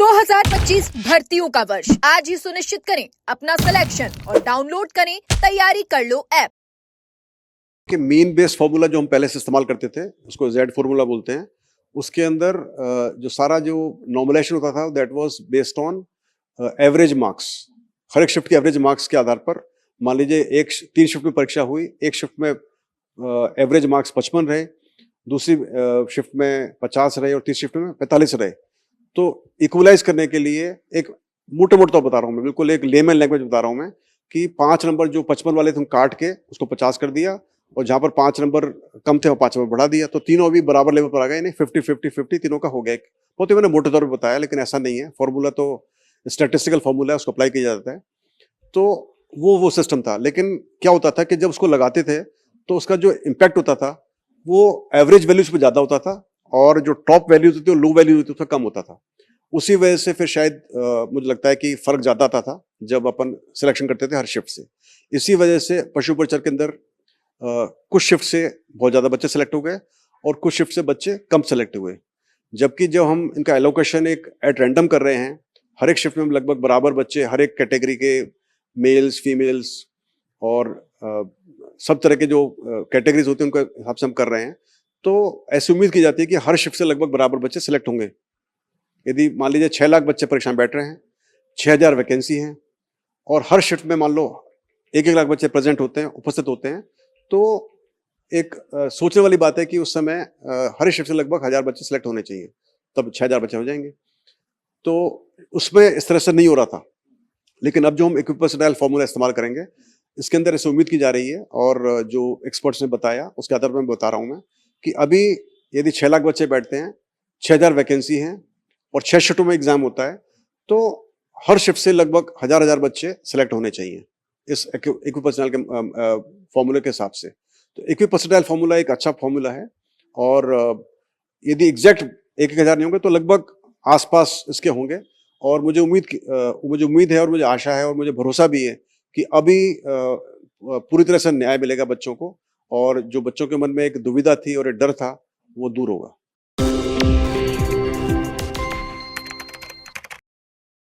2025 भर्तियों का वर्ष आज ही सुनिश्चित करें अपना सिलेक्शन और डाउनलोड करें तैयारी कर लो ऐप। कि मीन बेस्ड फॉर्मूला जो हम पहले से इस्तेमाल करते थे उसको जेड फॉर्मूला बोलते हैं। उसके अंदर जो सारा जो नॉर्मलाइजेशन होता था that was based on average marks. हर एक शिफ्ट के एवरेज मार्क्स के आधार पर मान लीजिए 3 शिफ्ट में परीक्षा हुई, एक शिफ्ट में एवरेज मार्क्स 55 रहे, दूसरी शिफ्ट में 50 रहे और तीसरी शिफ्ट में 45 रहे। तो इक्वलाइज करने के लिए एक मोटे मोटे तौर बता रहा हूँ मैं, बिल्कुल एक लेमन लैंग्वेज बता रहा हूँ मैं, कि 5 नंबर जो 55 वाले थे हम काट के उसको 50 कर दिया और जहां पर 5 नंबर कम थे वो 5 नंबर बढ़ा दिया, तो तीनों अभी बराबर लेवल पर आ गए। नहीं 50-50-50 तीनों का हो गया। बहुत ही मैंने मोटे तौर पर बताया, लेकिन ऐसा नहीं है। फॉर्मूला तो स्टैटिस्टिकल फॉर्मूला है, उसको अप्लाई किया जाता है। तो वो सिस्टम था। लेकिन क्या होता था कि जब उसको लगाते थे तो उसका जो इम्पैक्ट होता था वो एवरेज वैल्यूज पे ज्यादा होता था और जो टॉप वैल्यूज होती है लो वैल्यूज होती है उसमें कम होता था। उसी वजह से फिर शायद मुझे लगता है कि फर्क ज्यादा आता था जब अपन सिलेक्शन करते थे हर शिफ्ट से। इसी वजह से पशु परिचर के अंदर कुछ शिफ्ट से बहुत ज्यादा बच्चे सेलेक्ट हो गए और कुछ शिफ्ट से बच्चे कम सेलेक्ट हुए। जबकि जब हम इनका एलोकेशन एक एट रैंडम कर रहे हैं, हर एक शिफ्ट में लगभग बराबर बच्चे हर एक कैटेगरी के मेल्स फीमेल्स और सब तरह के जो कैटेगरीज होती हैं उनके हिसाब से हम कर रहे हैं, तो ऐसी उम्मीद की जाती है कि हर शिफ्ट से लगभग बराबर बच्चे सेलेक्ट होंगे। यदि मान लीजिए 6 लाख बच्चे परीक्षा में बैठ रहे हैं, 6000 वैकेंसी हैं और हर शिफ्ट में मान लो 1-1 लाख बच्चे प्रेजेंट होते हैं, उपस्थित होते हैं, तो एक सोचने वाली बात है कि उस समय हर शिफ्ट से लगभग 1000 बच्चे सेलेक्ट होने चाहिए, तब 6000 बच्चे हो जाएंगे। तो उसमें इस तरह से नहीं हो रहा था। लेकिन अब जो हम इक्विपर्सनटाइल फॉर्मूला इस्तेमाल करेंगे, इसके अंदर ऐसे उम्मीद की जा रही है और जो एक्सपर्ट्स ने बताया उसके आधार पर मैं बता रहा हूं मैं, कि अभी यदि 6 लाख बच्चे बैठते हैं, 6000 वैकेंसी हैं और 6 शिफ्टों में एग्जाम होता है, तो हर शिफ्ट से लगभग 1000 बच्चे सेलेक्ट होने चाहिए इस इक्विपर्सनटाइल के फॉर्मूले के हिसाब से। तो इक्विपर्सनटाइल फॉर्मूला एक अच्छा फॉर्मूला है और यदि एग्जैक्ट 1-1000 नहीं होंगे तो लगभग आसपास इसके होंगे। और मुझे उम्मीद है और मुझे आशा है और मुझे भरोसा भी है कि अभी पूरी तरह से न्याय मिलेगा बच्चों को और जो बच्चों के मन में एक दुविधा थी और एक डर था वो दूर होगा।